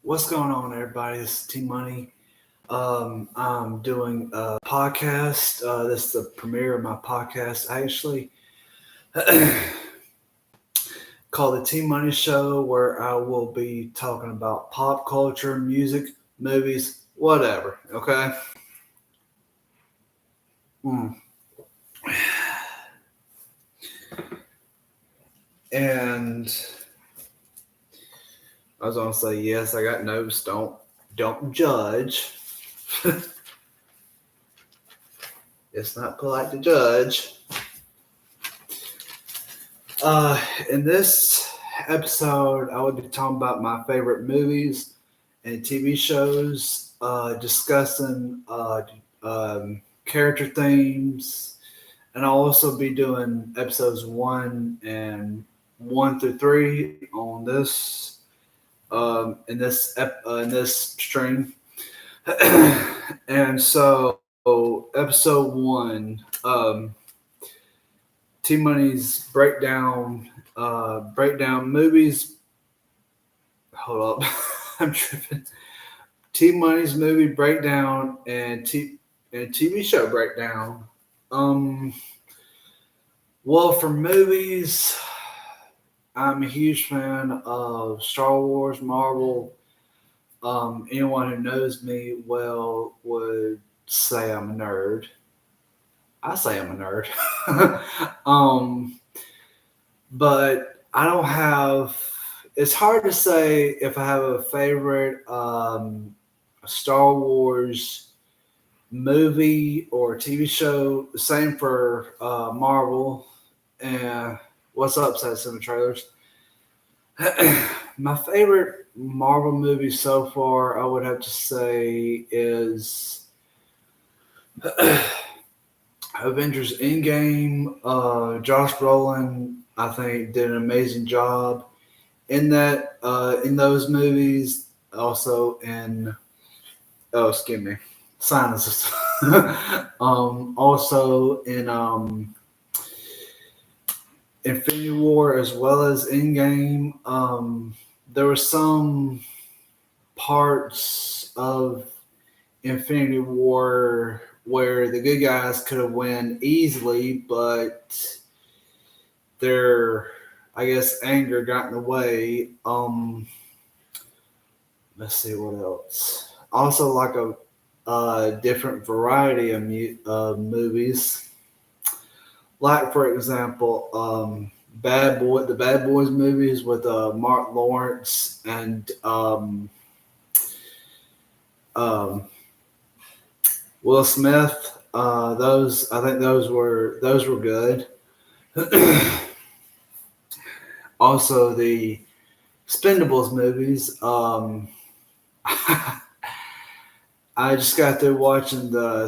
What's going on, everybody? This is T Money. I'm doing a podcast. This is the premiere of my podcast, actually, called the T Money Show, where I will be talking about pop culture, music, movies, whatever. Okay. Mm. And I was gonna say yes. I got notes. Don't judge. It's not polite to judge. In this episode, I will be talking about my favorite movies and TV shows, discussing character themes, and I'll also be doing episodes 1 through 3 on this in this stream. And so, episode 1. T Money's breakdown movies. Hold up, I'm tripping. T Money's movie breakdown and TV show breakdown. Well, for movies, I'm a huge fan of Star Wars, Marvel. Anyone who knows me well would say I'm a nerd. I say I'm a nerd. But I don't have. It's hard to say if I have a favorite Star Wars movie or TV show. The same for Marvel. And what's up, Set Cinema Trailers? My favorite Marvel movie so far, I would have to say, is Avengers Endgame. Josh Brolin, I think, did an amazing job in those movies. Also in sinuses. Also in Infinity War as well as Endgame. There were some parts of Infinity War where the good guys could have won easily, but their, I guess, anger got in the way. Let's see what else. Also, like a different variety of movies. Like, for example, the Bad Boys movies with Mark Lawrence and Will Smith. I think those were good. Also, the Expendables movies. I just got through watching the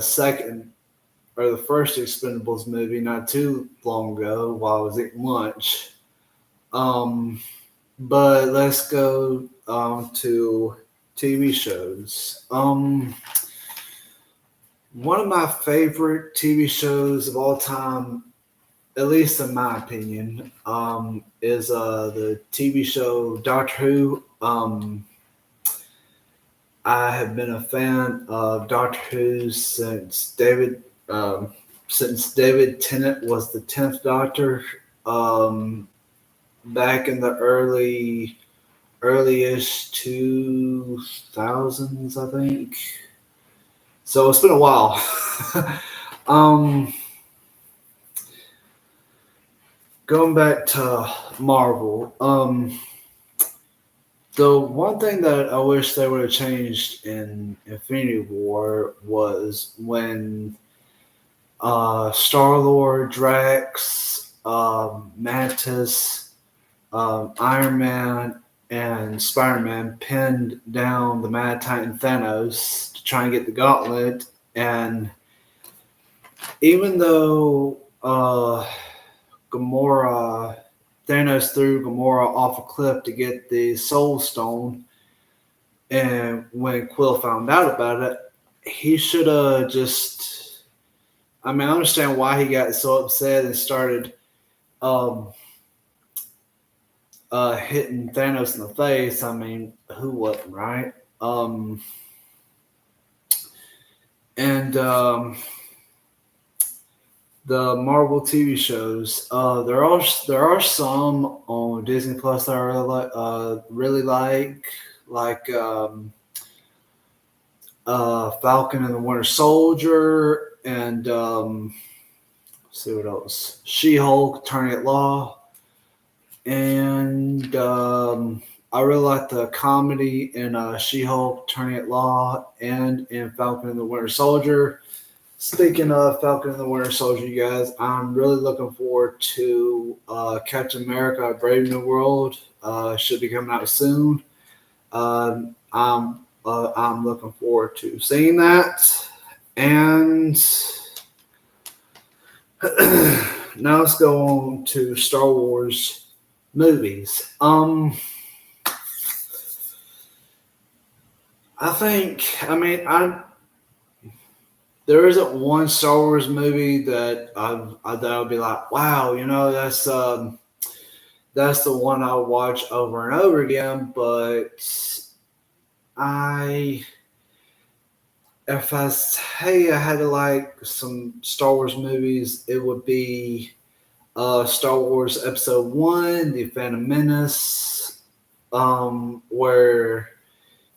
first Expendables movie not too long ago while I was eating lunch. But let's go to TV shows. One of my favorite TV shows of all time, at least in my opinion, is the TV show Doctor Who. I have been a fan of Doctor Who since David Tennant was the 10th Doctor, back in the early-ish 2000s, I think. So it's been a while. Going back to Marvel, the one thing that I wish they would have changed in Infinity War was when Star-Lord, Drax, Mantis, Iron Man, and Spider-Man pinned down the Mad Titan Thanos to try and get the gauntlet. And even though Thanos threw Gamora off a cliff to get the Soul Stone, and when Quill found out about it, he should have just. I mean, I understand why he got so upset and started hitting Thanos in the face. I mean, who wouldn't, right? And the Marvel TV shows. There are some on Disney Plus that I really like Falcon and the Winter Soldier, and let's see what else. She-Hulk, Attorney at Law, and I really like the comedy in She-Hulk, Attorney at Law, and in Falcon and the Winter Soldier. Speaking of Falcon and the Winter Soldier, you guys, I'm really looking forward to Captain America: Brave New World. Should be coming out soon. I'm looking forward to seeing that. And now let's go on to Star Wars movies. There isn't one Star Wars movie that I'll be like, wow, that's the one I'll watch over and over again. But if I say I had to like some Star Wars movies, it would be Star Wars Episode 1, The Phantom Menace, where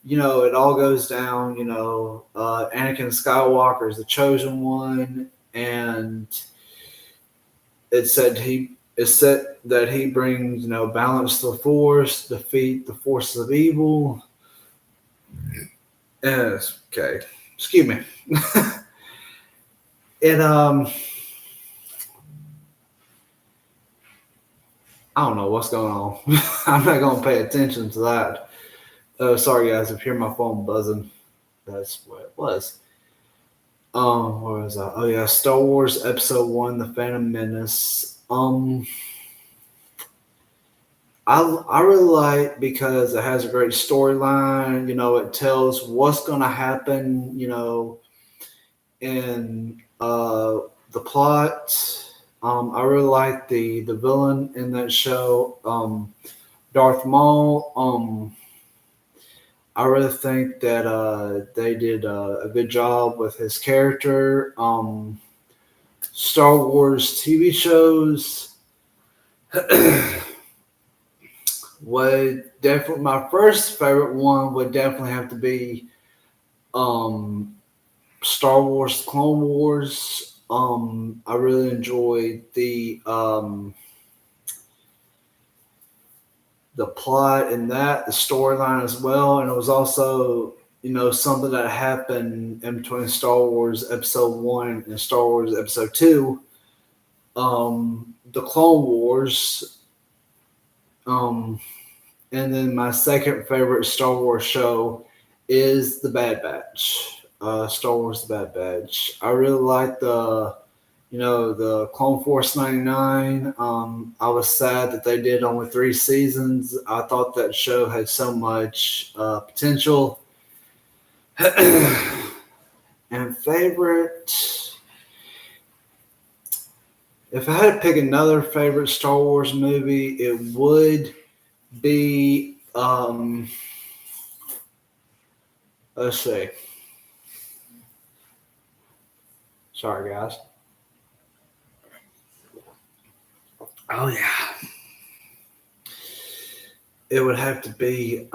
it all goes down. Anakin Skywalker is the chosen one, and it's said that he brings balance to the Force, defeat the forces of evil. Yes, okay. Excuse me. And I don't know what's going on. I'm not going to pay attention to that. Sorry, guys, if you hear my phone buzzing. That's what it was. Where was that? Oh, yeah, Star Wars Episode 1, The Phantom Menace. I really like because it has a great storyline. It tells what's going to happen, in the plot. I really like the villain in that show, Darth Maul. I really think that they did a good job with his character. Star Wars TV shows would definitely, my first favorite one would definitely have to be Star Wars Clone Wars. I really enjoyed the plot in that, the storyline as well, and it was also something that happened in between Star Wars Episode 1 and Star Wars Episode 2. The Clone Wars. And then my second favorite Star Wars show is The Bad Batch. Star Wars The Bad Batch. I really like the Clone Force 99. I was sad that they did only 3 seasons. I thought that show had so much potential. And favorite, if I had to pick another favorite Star Wars movie, it would be let's see. Sorry, guys. Oh yeah, it would have to be.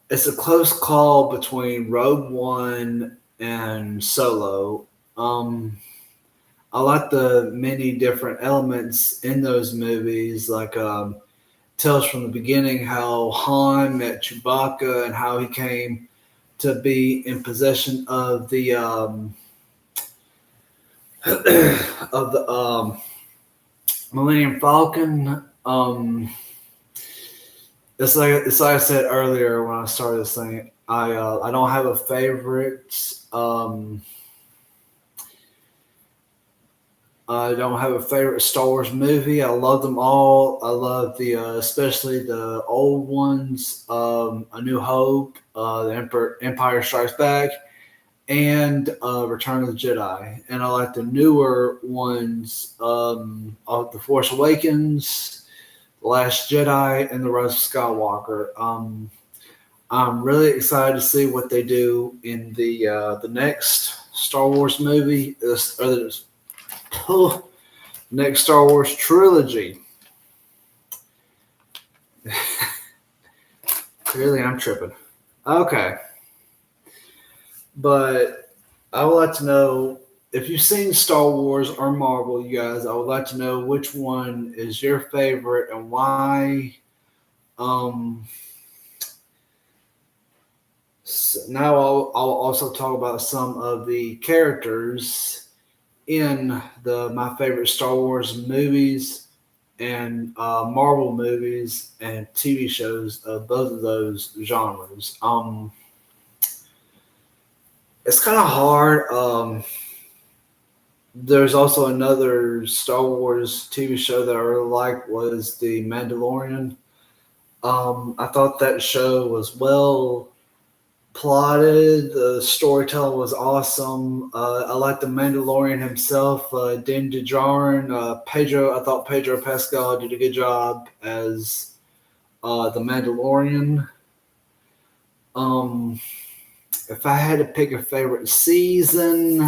It's a close call between Rogue One and Solo. I like the many different elements in those movies, like tells from the beginning how Han met Chewbacca and how he came to be in possession of the Millennium Falcon. It's like I said earlier when I started this thing. I don't have a favorite. I don't have a favorite Star Wars movie. I love them all. I love especially the old ones, A New Hope, The Empire Strikes Back, and Return of the Jedi. And I like the newer ones, of The Force Awakens, The Last Jedi, and The Rise of Skywalker. I'm really excited to see what they do in the next Star Wars movie, or the next Star Wars trilogy. Clearly, I'm tripping. Okay, but I would like to know if you've seen Star Wars or Marvel, you guys. I would like to know which one is your favorite and why. Um, Now I'll also talk about some of the characters in the my favorite Star Wars movies and Marvel movies and TV shows of both of those genres. It's kind of hard. There's also another Star Wars TV show that I really liked was The Mandalorian. I thought that show was well plotted. The storytelling was awesome. I like the Mandalorian himself, Din Djarin. Pedro, I thought Pedro Pascal did a good job as the Mandalorian. Um, if I had to pick a favorite season,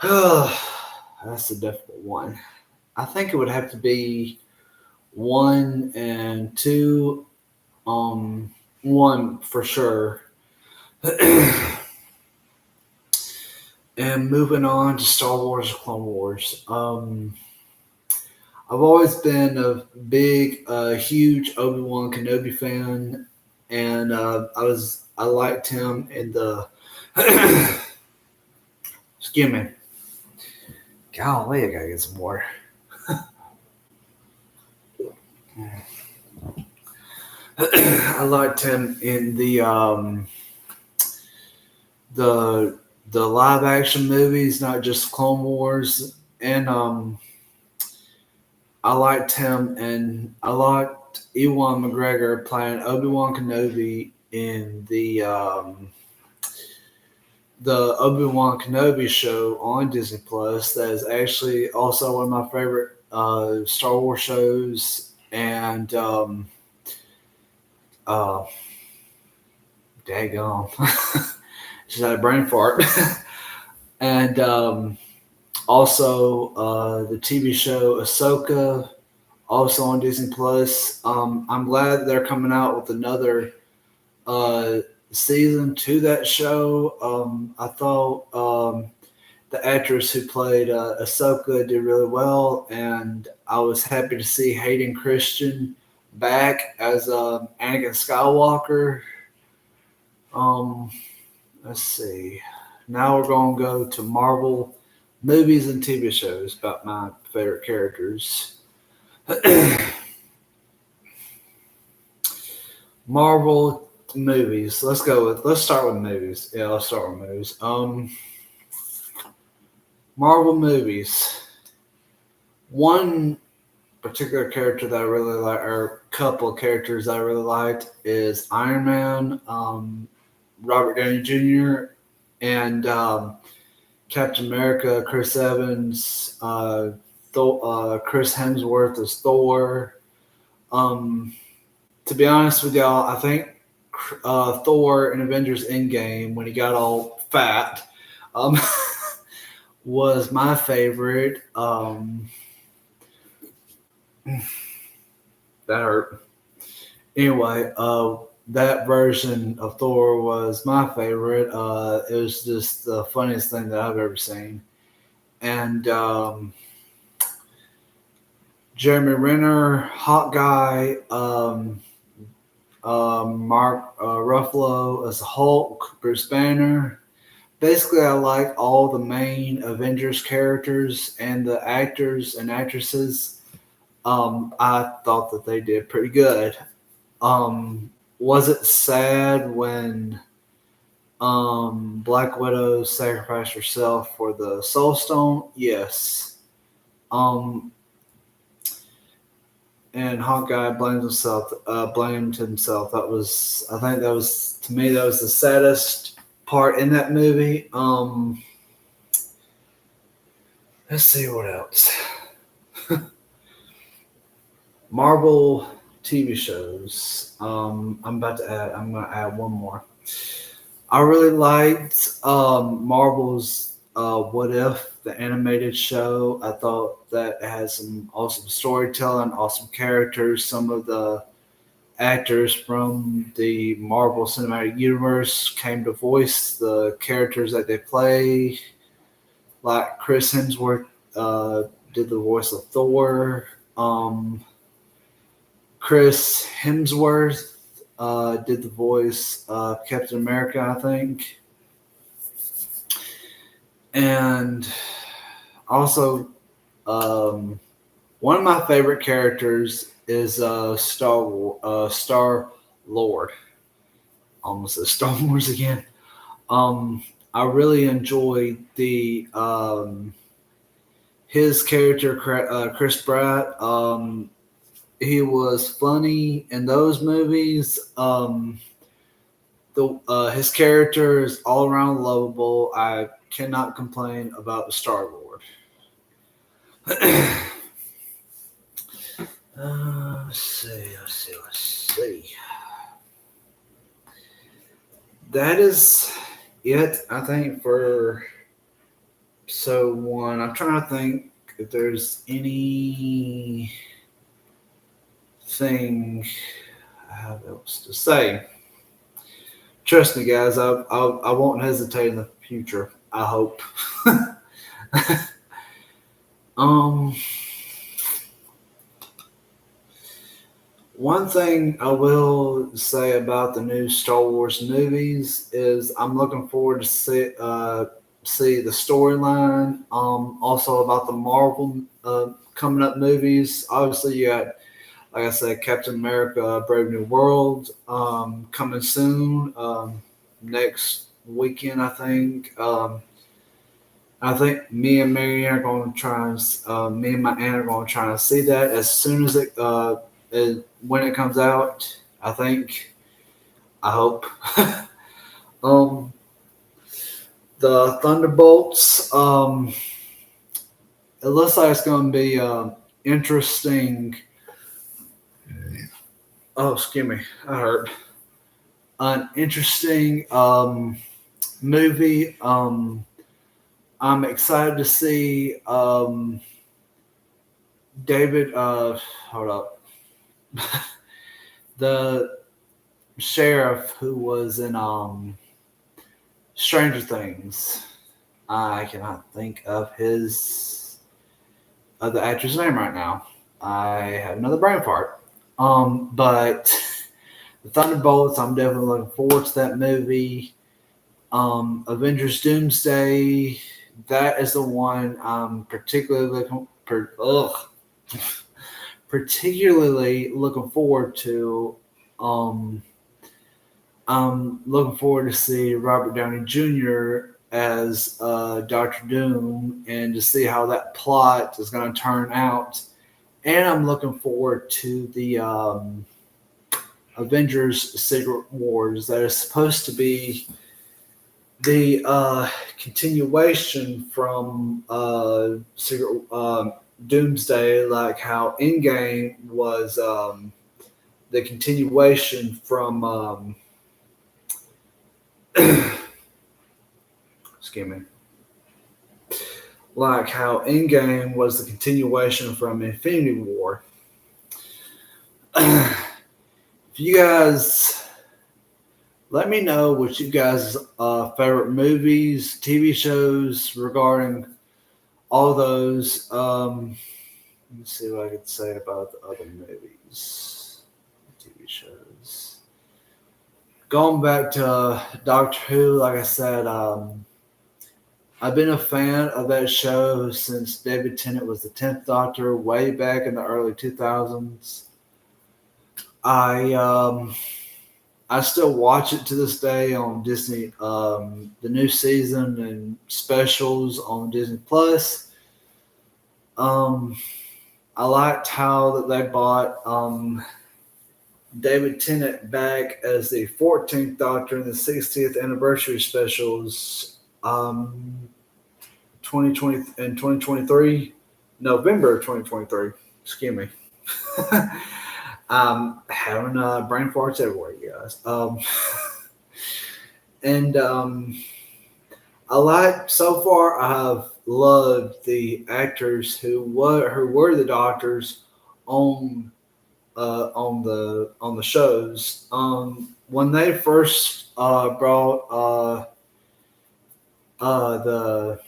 that's a difficult one. I think it would have to be 1 and 2. One for sure. And moving on to Star Wars Clone Wars. I've always been a big, huge Obi-Wan Kenobi fan, and I liked him in the. Excuse me. Golly, I gotta get some water. I liked him in the the live action movies, not just Clone Wars, and I liked him, and I liked Ewan McGregor playing Obi-Wan Kenobi in the Obi-Wan Kenobi show on Disney Plus. That is actually also one of my favorite Star Wars shows, and daggone, just had a brain fart. And also the TV show Ahsoka, also on Disney Plus. I'm glad they're coming out with another uh, season to that show. I thought the actress who played Ahsoka did really well, and I was happy to see Hayden Christian back as Anakin Skywalker. Um, let's see. Now we're going to go to Marvel movies and TV shows about my favorite characters. Marvel movies. Let's start with movies. Yeah, let's start with movies. Marvel movies. One particular character that I really like, or a couple of characters I really liked, is Iron Man, Robert Downey Jr., and Captain America, Chris Evans, Chris Hemsworth as Thor. To be honest with y'all, I think Thor in Avengers Endgame, when he got all fat, um, was my favorite. That hurt. Anyway, that version of Thor was my favorite. It was just the funniest thing that I've ever seen. And Jeremy Renner, Hawkeye, Mark Ruffalo as Hulk, Bruce Banner. Basically, I like all the main Avengers characters and the actors and actresses. I thought that they did pretty good. Was it sad when Black Widow sacrificed herself for the Soul Stone? Yes. Um, and Hawkeye blamed himself. I think that was, to me, that was the saddest part in that movie. Let's see what else. Marvel TV shows. I'm going to add one more. I really liked Marvel's What If, the animated show. I thought that it had some awesome storytelling, awesome characters. Some of the actors from the Marvel Cinematic Universe came to voice the characters that they play. Like Chris Hemsworth did the voice of Thor. Chris Hemsworth did the voice of Captain America, I think. And also, one of my favorite characters is Star Lord. Almost said Star Wars again. I really enjoyed the his character, Chris Pratt. He was funny in those movies. His character is all around lovable. I cannot complain about the Star Lord. Let's see. That is it, I think, for episode 1. I'm trying to think if there's anything I have else to say. Trust me, guys, I won't hesitate in the future. I hope. One thing I will say about the new Star Wars movies is I'm looking forward to see the storyline. Also about the Marvel coming up movies. Obviously, you got, like I said, Captain America: Brave New World coming soon next weekend, I think. I think me and Mary are going to try and me and my aunt are going to try and see that as soon as when it comes out. I hope. The Thunderbolts. It looks like it's going to be interesting. Oh, excuse me, I hurt. An interesting movie. I'm excited to see David. Hold up. The sheriff who was in Stranger Things. I cannot think of the actor's name right now. I have another brain fart. But the Thunderbolts, I'm definitely looking forward to that movie. Avengers Doomsday, that is the one I'm particularly looking forward to. I'm looking forward to see Robert Downey Jr. as Doctor Doom and to see how that plot is going to turn out. And I'm looking forward to the Avengers Secret Wars that is supposed to be the continuation from Secret Doomsday, like how Endgame was the continuation from excuse me, like how Endgame was the continuation from Infinity War. If you guys let me know what you guys' favorite movies, TV shows regarding all those. Let's see what I could say about the other movies, TV shows. Going back to Doctor Who, like I said, I've been a fan of that show since David Tennant was the 10th Doctor way back in the early 2000s. I still watch it to this day on Disney, the new season and specials on Disney Plus. I liked how that they bought David Tennant back as the 14th Doctor in the 60th anniversary specials 2020 and 2023, November 2023. Excuse me. I'm having brain farts everywhere, you guys. And I like so far. I have loved the actors who were the doctors on on the shows. When they first brought the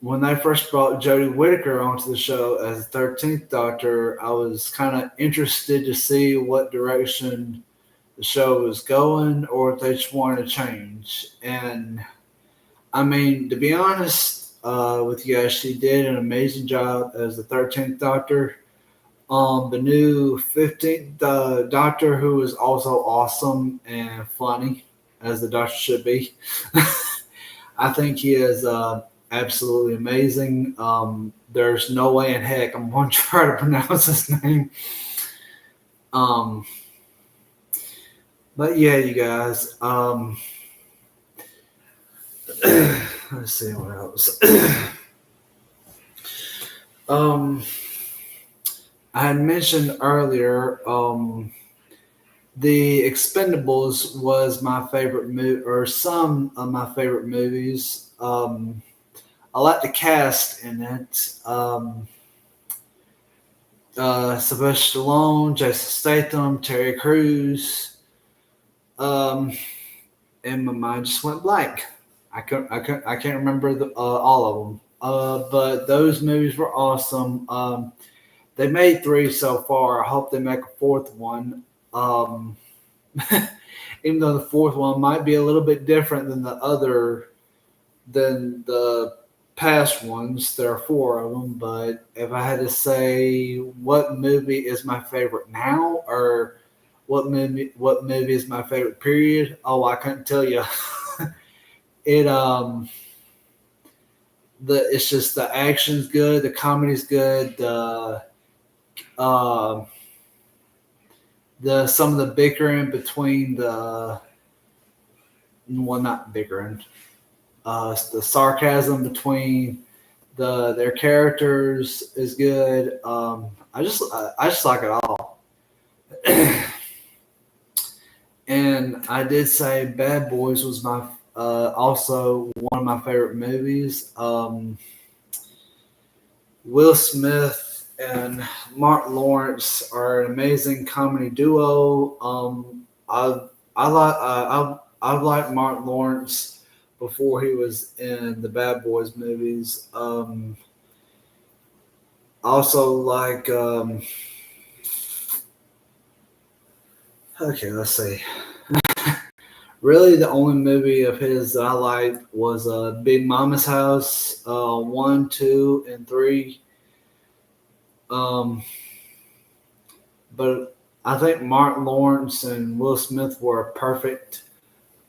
when they first brought Jodie Whittaker onto the show as the 13th Doctor, I was kind of interested to see what direction the show was going or if they just wanted to change. And I mean, to be honest with you guys, she did an amazing job as the 13th Doctor. The new 15th Doctor, who is also awesome and funny, as the Doctor should be. I think he is absolutely amazing. There's no way in heck I'm going to try to pronounce his name. Um, but yeah, you guys. Let's see what else. I had mentioned earlier, The Expendables was my favorite movie, or some of my favorite movies. I like the cast in it. Sylvester Stallone, Jason Statham, Terry Crews. And my mind just went blank. I can't remember all of them. But those movies were awesome. They made three so far. I hope they make a fourth one. Um, even though the fourth one might be a little bit different than the past ones. There are four of them, but if I had to say what movie is my favorite now, or what movie is my favorite period, oh, I couldn't tell you. it it's just the action's good, the comedy's good, uh, the some of the bickering between not bickering, the sarcasm between their characters is good. I just like it all. And I did say Bad Boys was my also one of my favorite movies. Will Smith and Mark Lawrence are an amazing comedy duo. I've liked Mark Lawrence before he was in the Bad Boys movies. Also like okay, let's see. Really, the only movie of his that I liked was Big Mama's House, 1, 2, and 3. Um, but I think Mark Lawrence and Will Smith were a perfect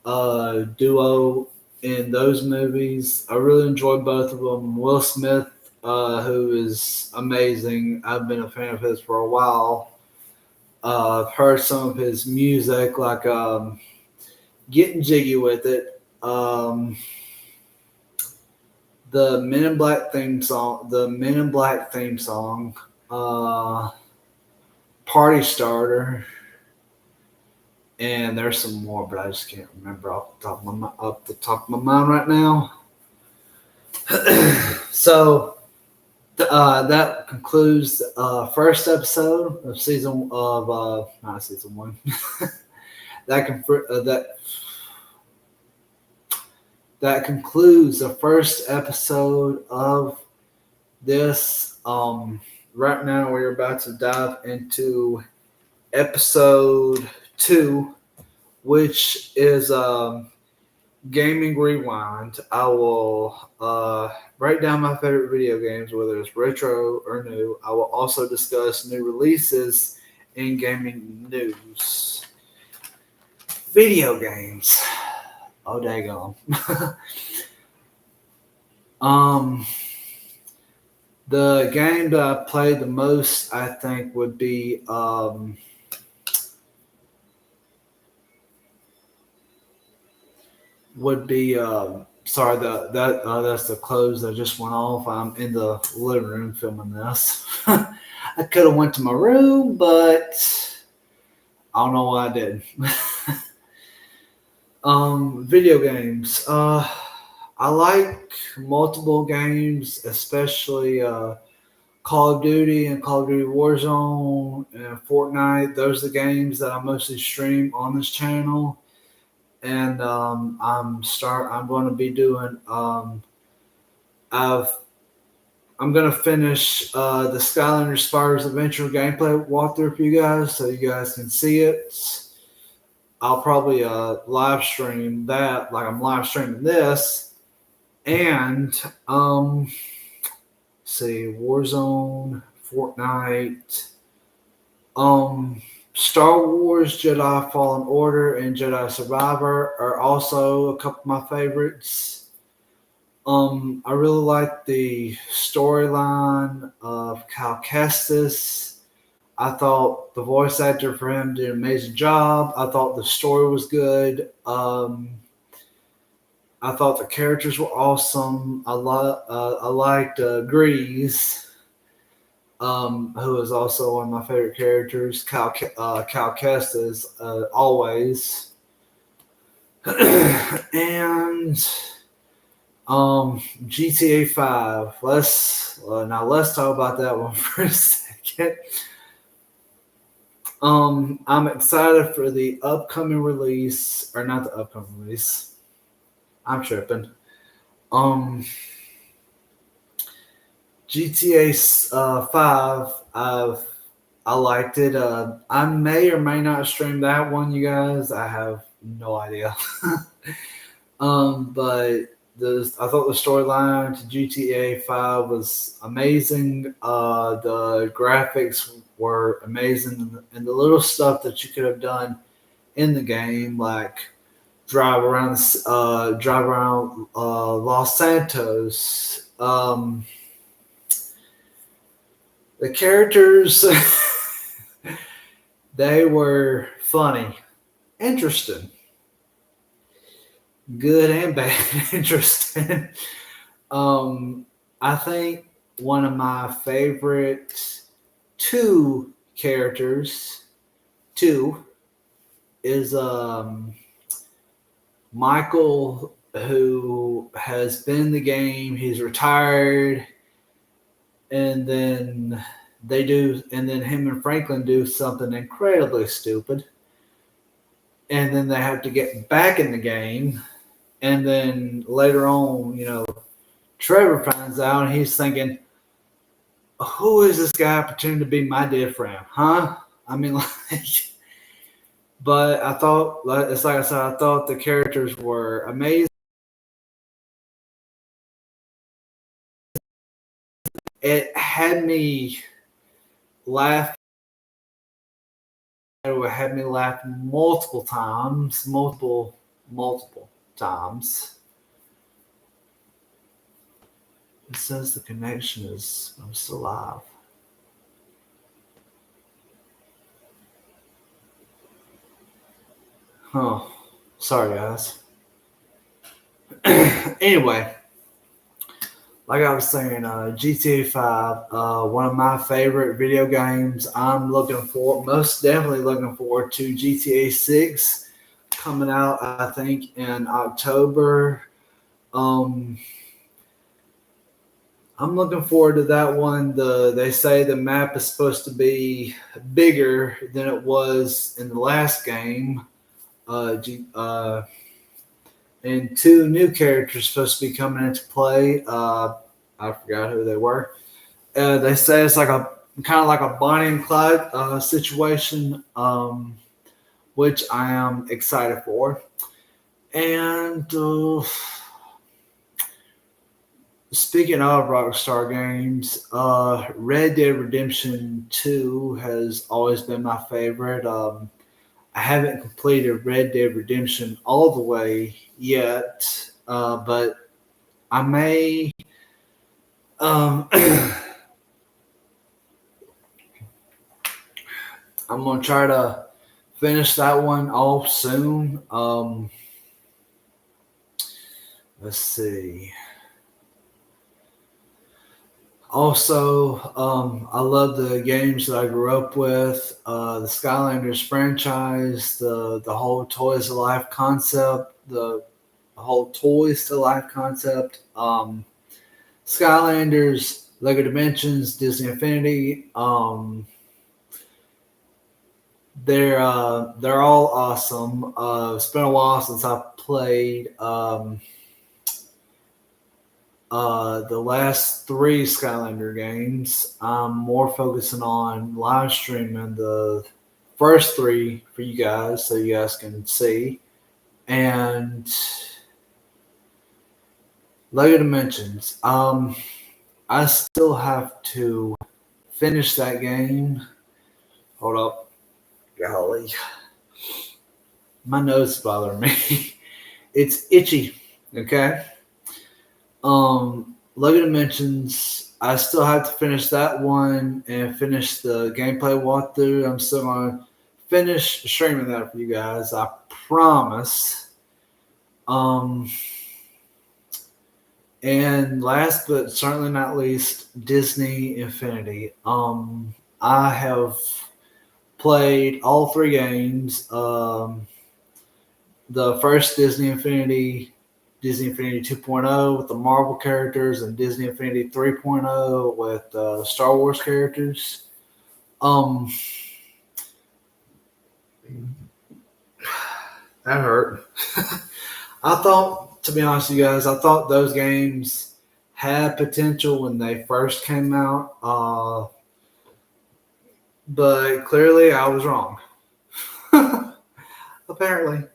duo in those movies. I really enjoyed both of them. Will Smith, who is amazing, I've been a fan of his for a while. I've heard some of his music, like Getting Jiggy with It. The Men in Black theme song. Party Starter. And there's some more, but I just can't remember off the top of my mind right now. So that concludes the first episode of not season one. That concludes the first episode of this. Right now, we're about to dive into episode 2, which is Gaming Rewind. I will break down my favorite video games, whether it's retro or new. I will also discuss new releases in gaming news. Video games. Oh, daggone. The game that I played the most, I think, would be sorry, that's the clothes that just went off. I'm in the living room filming this. I could have went to my room, but I don't know why I did. Video games. I like multiple games, especially Call of Duty and Call of Duty Warzone and Fortnite. Those are the games that I mostly stream on this channel. And I'm going to be doing I've I'm gonna finish the Skylander Spires Adventure gameplay walkthrough for you guys, so you guys can see it. I'll probably live stream that, like I'm live streaming this, and see Warzone, Fortnite, Star Wars Jedi Fallen Order and Jedi Survivor are also a couple of my favorites. I really like the storyline of Cal Kestis. I thought the voice actor for him did an amazing job. I thought the story was good. I thought the characters were awesome. I liked Grease, who is also one of my favorite characters. Cal Kestis, always. And GTA 5. Let's talk about that one for a second. I'm excited for the upcoming release, or not the upcoming release. I'm tripping. GTA 5. I liked it. I may or may not stream that one, you guys. I have no idea. But I thought the storyline to GTA 5 was amazing. The graphics were amazing, and the little stuff that you could have done in the game, like drive around Los Santos. The characters, they were funny, interesting, good and bad, interesting. I think one of my favorite two characters, is Michael, who has been in the game. He's retired, and then him and Franklin do something incredibly stupid, and then they have to get back in the game. And then later on, Trevor finds out, and he's thinking, who is this guy pretending to be my dead friend? Huh? I mean, like, but I thought, it's like I said, I thought the characters were amazing. It had me laugh. It had me laugh multiple times. It says the connection is, I'm still live. Oh, sorry, guys. Anyway, like I was saying, GTA 5, one of my favorite video games. I'm most definitely looking forward to GTA 6 coming out, I think, in October. I'm looking forward to that one. They say the map is supposed to be bigger than it was in the last game. And two new characters supposed to be coming into play. I forgot who they were. They say it's like kind of like a Bonnie and Clyde situation, which I am excited for. And speaking of Rockstar games, Red Dead Redemption 2 has always been my favorite. I haven't completed Red Dead Redemption all the way yet, but I may. I'm going to try to finish that one off soon. Let's see. Also, I love the games that I grew up with, the Skylanders franchise, the whole Toys to Life concept, the whole Toys to Life concept. Skylanders, Lego Dimensions, Disney Infinity. They're all awesome. It's been a while since I played the last three Skylander games. I'm more focusing on live streaming the first three for you guys so you guys can see. And Lego Dimensions. I still have to finish that game. Hold up. Golly. My nose is bothering me. It's itchy. Okay. Lego Dimensions. I still have to finish that one and finish the gameplay walkthrough. I'm still gonna finish streaming that for you guys. I promise. Um, and last but certainly not least, Disney Infinity. I have played all three games. The first Disney Infinity 2.0 with the Marvel characters, and Disney Infinity 3.0 with Star Wars characters. That hurt. I thought, to be honest with you guys, I thought those games had potential when they first came out, but clearly I was wrong. Apparently.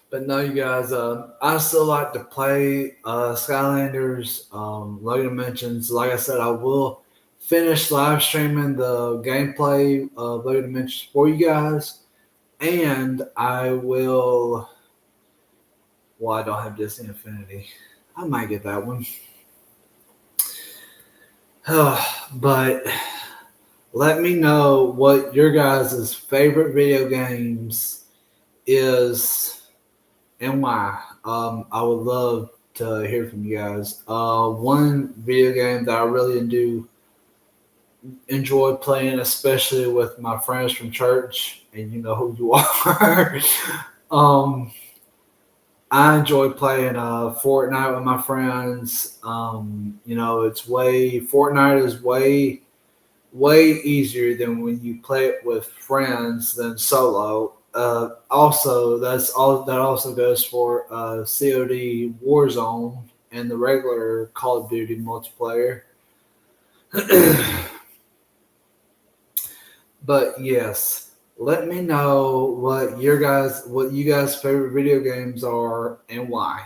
But no, you guys, I still like to play Skylanders. Logan mentions, like I said, I will finish live streaming the gameplay of Logan Dimensions for you guys. And I will. Well, I don't have Disney Infinity. I might get that one. But let me know what your guys' favorite video games is and why. I would love to hear from you guys. One video game that I really do enjoy playing, especially with my friends from church, and you know who you are. I enjoy playing Fortnite with my friends. Fortnite is way easier than when you play it with friends than solo. Also, that also goes for COD Warzone and the regular Call of Duty multiplayer. But yes, let me know what you guys' favorite video games are and why.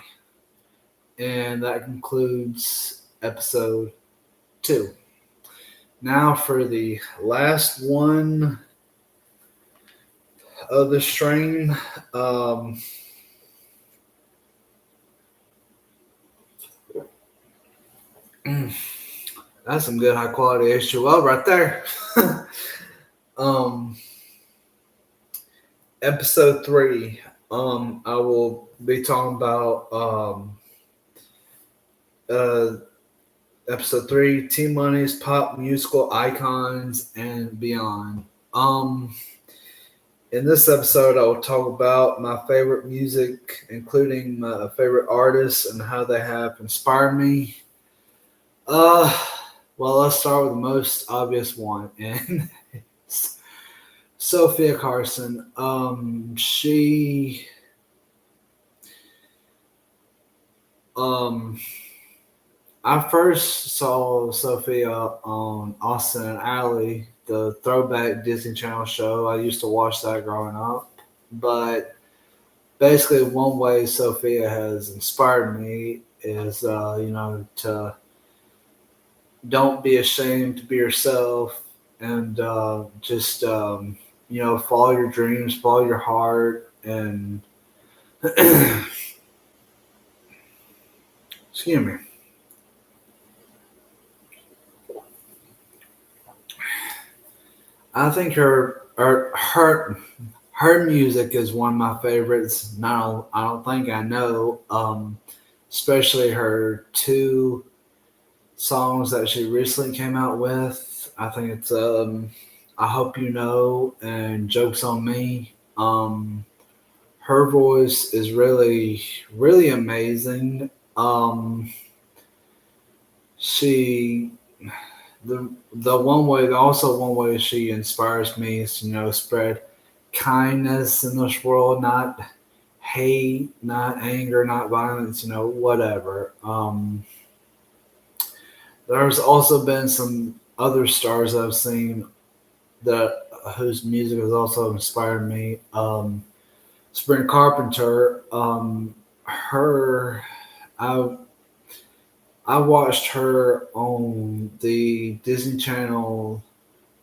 And that concludes episode 2. Now for the last one of the stream. That's some good high quality H2O right there. Episode 3. I will be talking about episode 3, T-Money's pop musical icons and beyond. In this episode, I will talk about my favorite music, including my favorite artists and how they have inspired me. Well, let's start with the most obvious one, and Sophia Carson. I first saw Sophia on Austin and Ally, the throwback Disney Channel show. I used to watch that growing up. But basically, one way Sophia has inspired me is, to don't be ashamed to be yourself and just, follow your dreams, follow your heart, and excuse me. I think her music is one of my favorites. No, I don't think I know. especially her two songs that she recently came out with. I think it's I Hope You Know and Jokes on Me. Her voice is really, really amazing. She the one way also one way she inspires me is spread kindness in this world, not hate, not anger, not violence, whatever. There's also been some other stars I've seen that whose music has also inspired me. Spring Carpenter, her, I I watched her on the Disney Channel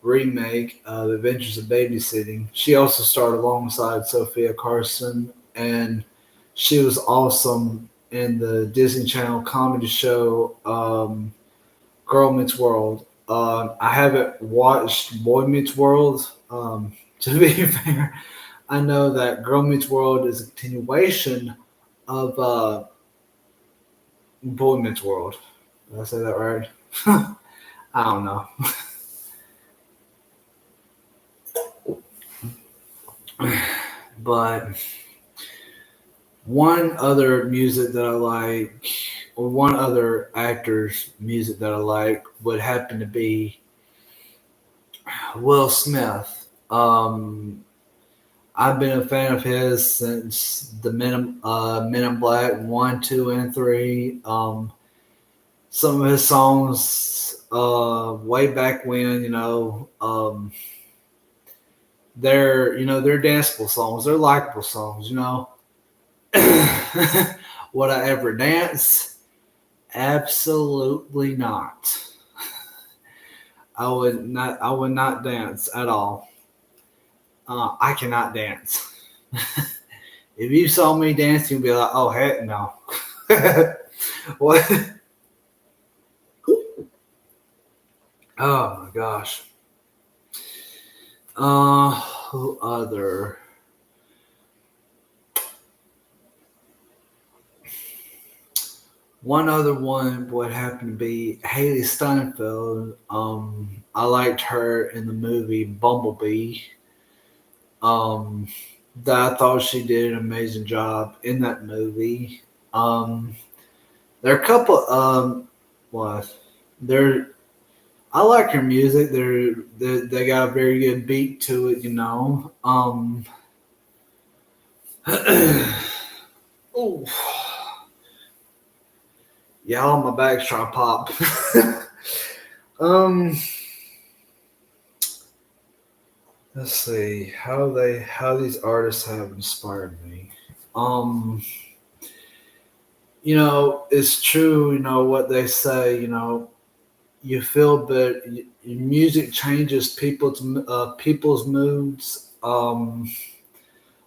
remake of Adventures of Babysitting. She also starred alongside Sophia Carson, and she was awesome in the Disney Channel comedy show Girl Meets World. I haven't watched Boy Meets World. To be fair, I know that Girl Meets World is a continuation of Boy Meets World. Did I say that right? I don't know. But one other music that I like, or one other actor's music that I like, would happen to be Will Smith. I've been a fan of his since the Men in Black 1, 2, and 3. Some of his songs, way back when, they're danceable songs. They're likable songs. Would I ever dance? Absolutely not. I would not. I would not dance at all. I cannot dance. If you saw me dancing, you'd be like, "Oh heck no!" What? Oh my gosh. Who other? One other one would happen to be Haley Steinfeld. I liked her in the movie Bumblebee. Um, that I thought she did an amazing job in that movie. Um, there are a couple. What? They're. I like her music. They got a very good beat to it. Oh, y'all, my bag's trying to pop. um, let's see how these artists have inspired me. Um, it's true. What they say. You feel, but music changes people's moods.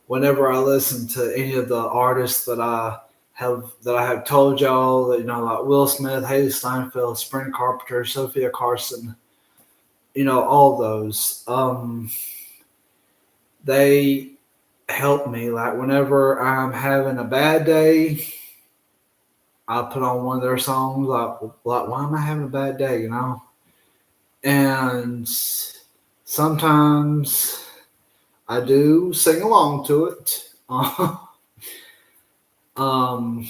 Whenever I listen to any of the artists that I have told y'all, that like Will Smith, Haley Steinfeld, Spring Carpenter, Sophia Carson, all those, they help me. Like whenever I'm having a bad day, I put on one of their songs. Like why am I having a bad day? And sometimes I do sing along to it. um,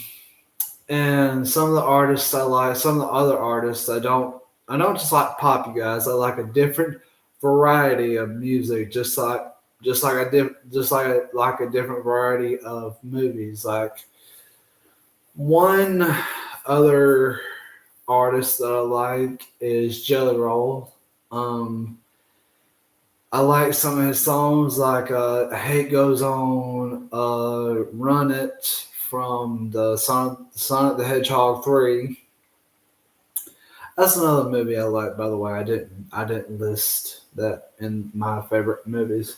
and some of the artists I like, some of the other artists I don't. I don't just like pop, you guys. I like a different variety of music, just like a different variety of movies. Like one other artist that I like is Jelly Roll. Um, I like some of his songs, like "Hate Goes On," "Run It" from the Sonic the Hedgehog 3. That's another movie I like, by the way. I didn't list that in my favorite movies.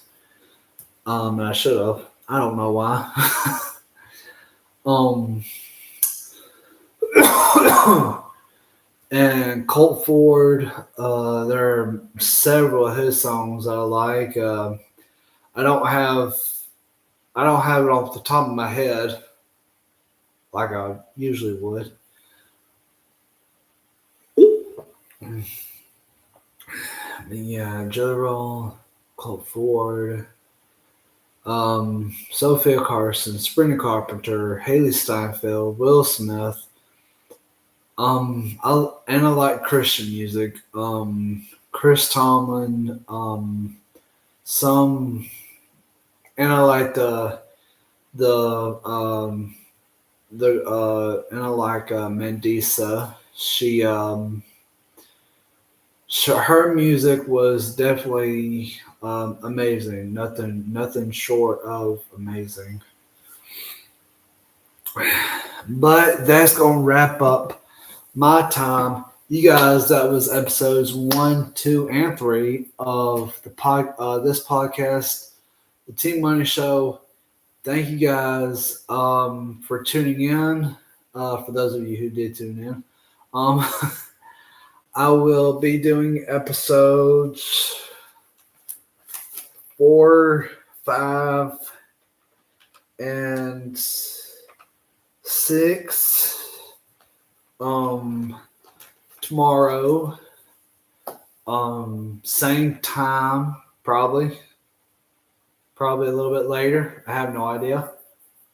And I should have. I don't know why. um, and Colt Ford. There are several of his songs I like. I don't have I don't have it off the top of my head. like I usually would. Yeah, Joe Roll, Colt Ford, Sophia Carson, Sabrina Carpenter, Haley Steinfeld, Will Smith. I like Christian music. Chris Tomlin. Some, and I like the and I like Mandisa. Her music was definitely amazing. Nothing short of amazing. But that's gonna wrap up my time. You guys, that was episodes 1, 2, and 3 of this podcast, the Team Money Show. Thank you guys for tuning in. For those of you who did tune in, um, I will be doing episodes 4, 5, and 6 tomorrow. Same time, probably a little bit later. I have no idea.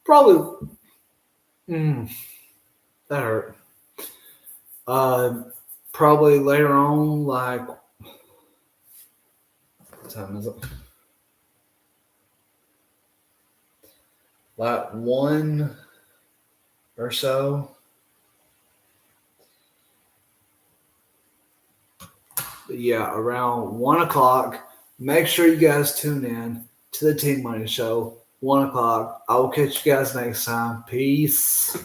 Probably. That hurt. Probably later on, like, what time is it? Like 1 or so. But yeah, around 1 o'clock. Make sure you guys tune in to the Team Money Show. 1 o'clock. I will catch you guys next time. Peace.